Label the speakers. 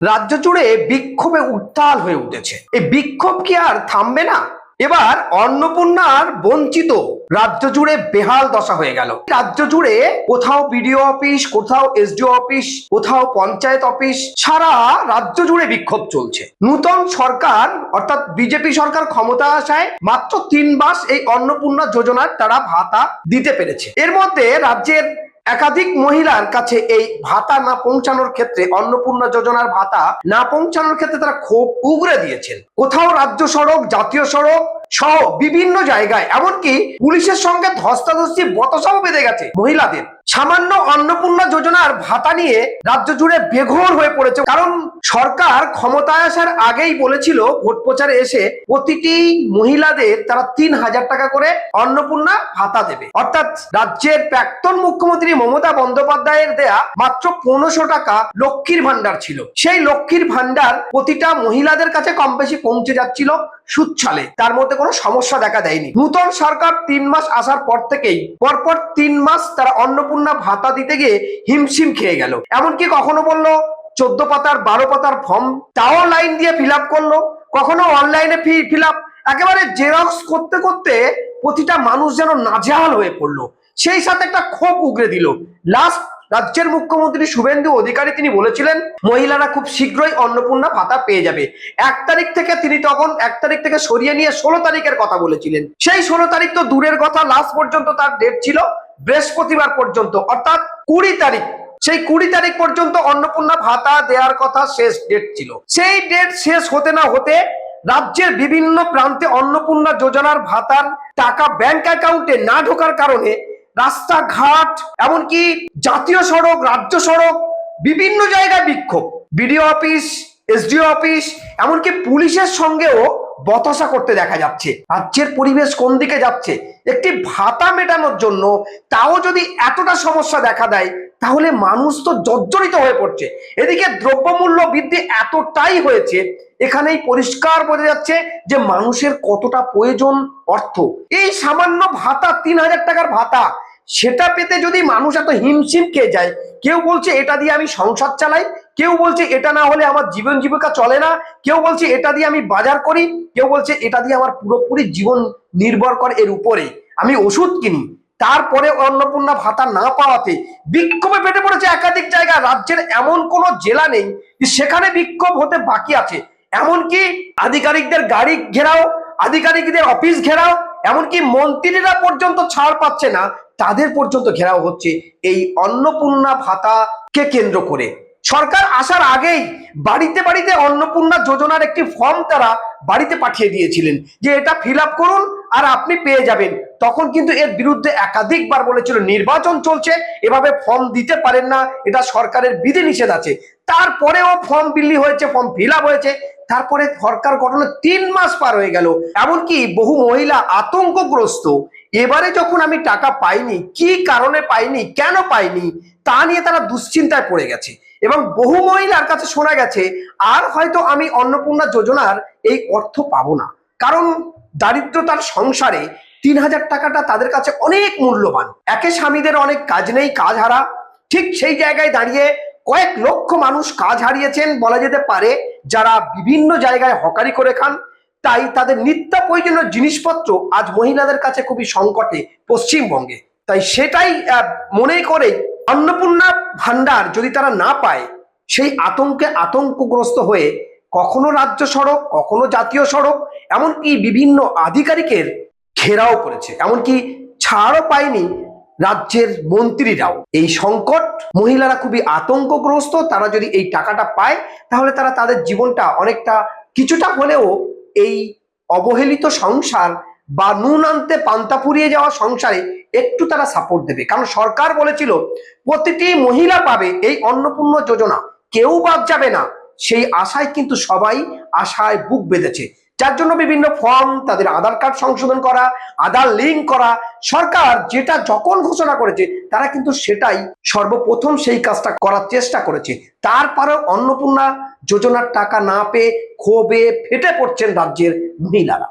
Speaker 1: রাজ্য জুড়ে বিক্ষোভে উত্তাল হয়ে উঠেছে। এই বিক্ষোভ কি আর থামবে না? এবার অন্নপূর্ণার বঞ্চিত রাজ্য জুড়ে বেহাল দশা হয়ে গেল। রাজ্য জুড়ে কোথাও বিডিও অফিস, কোথাও এসডিও অফিস, কোথাও পঞ্চায়েত অফিস, সারা রাজ্য জুড়ে বিক্ষোভ চলছে। নূতন সরকার অর্থাৎ বিজেপি সরকার ক্ষমতা আসায় মাত্র 3 মাস এই অন্নপূর্ণা যোজনার তারা ভাতা দিতে পেরেছে। এর মধ্যে রাজ্যের একাধিক মহিলার কাছে এই ভাতা না পৌঁছানোর ক্ষেত্রে, অন্নপূর্ণা যোজনার ভাতা না পৌঁছানোর ক্ষেত্রে তারা ক্ষোভ উগরে দিয়েছেন। কোথাও রাজ্য সড়ক, জাতীয় সড়ক সহ বিভিন্ন জায়গায় এমনকি পুলিশের সঙ্গে ধস্তাধস্তি বচসাও বেঁধে গেছে মহিলাদের। সামান্য অন্নপূর্ণা যোজনার ভাতা নিয়ে রাজ্য জুড়ে বেঘোর হয়ে পড়েছে। কারণ সরকার ক্ষমতায় আসার আগেই বলেছিল ভোট প্রচারে এসে প্রতিটি মহিলাদের তারা 3,000 টাকা করে অন্নপূর্ণা ভাতা দেবে। অর্থাৎ রাজ্যের প্রাক্তন মুখ্যমন্ত্রী মমতা বন্দ্যোপাধ্যায়ের দেয়া মাত্র 1500 টাকা লক্ষ্মীর ভান্ডার ছিল। সেই লক্ষ্মীর ভান্ডার প্রতিটা মহিলাদের কাছে কম বেশি পৌঁছে যাচ্ছিল সুচ্ছলে, তার মধ্যে কোনো সমস্যা দেখা দেয়নি। নূতন সরকার 3 মাস আসার পর থেকেই পরপর 3 মাস তারা অন্নপূর্ণা ভাতা দিতে গিয়ে হিমশিম খেয়ে গেল। এমনকি কখনো বললো 14 পাতার 12 পাতার ফর্ম তাও লাইন দিয়ে ফিল আপ করলো, কখনো অনলাইনে ফিল আপ, একেবারে জেরক্স করতে করতে প্রতিটা মানুষ যেন নাজেহাল হয়ে পড়লো। সেই সাথে একটা ক্ষোভ উগরে দিল। লাস্ট রাজ্যের মুখ্যমন্ত্রী শুভেন্দু অধিকারী তিনি বলেছিলেন মহিলারা খুব শীঘ্রই অন্নপূর্ণা ভাতা পেয়ে যাবে। 1 তারিখ থেকে তিনি তখন 1 তারিখ থেকে সরিয়ে নিয়ে 16 তারিখের কথা বলেছিলেন। সেই 16 তারিখ তো দূরের কথা, লাস্ট পর্যন্ত তার ডেট ছিল বৃহস্পতিবার পর্যন্ত, অর্থাৎ 20 তারিখ। সেই 20 তারিখ পর্যন্ত অন্নপূর্ণা ভাতা দেওয়ার কথা শেষ ডেট ছিল। সেই ডেট শেষ হতে না হতে রাজ্যের বিভিন্ন প্রান্তে অন্নপূর্ণা যোজনার ভাতার টাকা ব্যাংক অ্যাকাউন্টে না ঢোকার কারণে রাস্তাঘাট, এমনকি জাতীয় সড়ক, রাজ্য সড়ক, বিভিন্ন জায়গায় বিক্ষোভ। বিডিও অফিস, এসডিও অফিস, এমনকি পুলিশের সঙ্গেও বচসা করতে দেখা যাচ্ছে। রাজ্যের পরিবেশ কোন দিকে যাচ্ছে? একটি ভাতা মেটানোর জন্য তাও যদি এতটা সমস্যা দেখা দেয় তাহলে মানুষ তো জর্জরিত হয়ে পড়ছে। এদিকে দ্রব্যমূল্য বৃদ্ধি এতটাই হয়েছে, এখানেই পরিষ্কার বোঝা যাচ্ছে যে মানুষের কতটা প্রয়োজন অর্থ। এই সামান্য ভাতা, 3,000 টাকার ভাতা, সেটা পেতে যদি মানুষ এত হিমশিম খেয়ে যায়, কেউ বলছে এটা দিয়ে আমি সংসার চালাই, কেউ বলছে এটা না হলে আমার জীবন জীবিকা চলে না, কেউ বলছে এটা দিয়ে আমি বাজার করি, কেউ বলছে এটা দিয়ে আমার পুরোপুরি জীবন নির্ভর করে এর উপরে, আমি ওষুধ কিনি। তারপরে অন্নপূর্ণা ভাতা না পাওয়াতে বিক্ষোভে ফেটে পড়েছে একাধিক জায়গায়। রাজ্যের এমন কোনো জেলা নেই যে সেখানে বিক্ষোভ হতে বাকি আছে। এমনকি আধিকারিকদের গাড়ি ঘেরাও, আধিকারিকদের অফিস ঘেরাও, এমনকি মন্ত্রীরা পর্যন্ত ছাড় পাচ্ছে না, তাদের পর্যন্ত ঘেরাও হচ্ছে এই অন্নপূর্ণা ভাতাকে কেন্দ্র করে। সরকার আসার আগেই বাড়িতে বাড়িতে অন্নপূর্ণা যোজনার একটি ফর্ম তারা বাড়িতে পাঠিয়ে দিয়েছিলেন যে এটা ফিল আপ করুন আর আপনি পেয়ে যাবেন। তখন কিন্তু এর বিরুদ্ধে একাধিকবার বলেছিল নির্বাচন চলছে, এভাবে ফর্ম দিতে পারেন না, এটা সরকারের বিধিনিষেধ আছে। তারপরেও ফর্ম বিলি হয়েছে, ফর্ম ফিল আপ হয়েছে। তারপরে সরকার গঠনের 3 মাস পার হয়ে গেল। এমনকি বহু মহিলা আতঙ্কগ্রস্ত। এবারে যখন আমি টাকা পাইনি, কি কারণে পাইনি, কেন পাইনি, তা নিয়ে তারা দুশ্চিন্তায় পড়ে গেছে। এবং বহু মহিলার কাছে শোনা গেছে আর হয়তো আমি অন্নপূর্ণা যোজনার এই অর্থ পাবো না, কারণ দারিদ্রতার সংসারে 3,000 টাকাটা তাদের কাছে অনেক মূল্যবান। একে স্বামীদের অনেক কাজ নেই, কাজ হারা, ঠিক সেই জায়গায় দাঁড়িয়ে কয়েক লক্ষ মানুষ কাজ হারিয়েছেন বলা যেতে পারে, যারা বিভিন্ন জায়গায় হকারি করে খান। তাই তাদের নিত্য প্রয়োজনীয় জিনিসপত্র আজ মহিলাদের কাছে খুবই সংকটে পশ্চিমবঙ্গে। তাই সেটাই মনে করে অন্নপূর্ণা ভান্ডার যদি তারা না পায়, সেই আতঙ্কে আতঙ্কগ্রস্ত হয়ে কখনো রাজ্য সড়ক, কখনো জাতীয় সড়ক, এমনকি বিভিন্ন আধিকারিকের ঘেরাও করেছে, এমনকি ছাড়ও পায়নি রাজ্যের মন্ত্রীরাও। এই সংকট, মহিলারা খুবই আতঙ্কগ্রস্ত। তারা যদি এই টাকাটা পায় তাহলে তারা তাদের জীবনটা অনেকটা কিছুটা হলেও এই অবহেলিত সংসার বা নুন আনতে পান্তা ফুরিয়ে যাওয়া সংসারে একটু তারা সাপোর্ট দেবে। কারণ সরকার বলেছিল প্রতিটি মহিলা পাবে এই অন্নপূর্ণা যোজনা, কেউ বাদ যাবে না। সেই আশায় কিন্তু সবাই আশায় বুক বেঁধেছে, যার জন্য বিভিন্ন ফর্ম, তাদের আধার কার্ড সংশোধন করা, আধার লিঙ্ক করা, সরকার যেটা যখন ঘোষণা করেছে তারা কিন্তু সেটাই সর্বপ্রথম সেই কাজটা করার চেষ্টা করেছে। তারপরেও অন্নপূর্ণা যোজনার টাকা না পেয়ে ক্ষোভে ফেটে পড়ছেন রাজ্যের মহিলারা।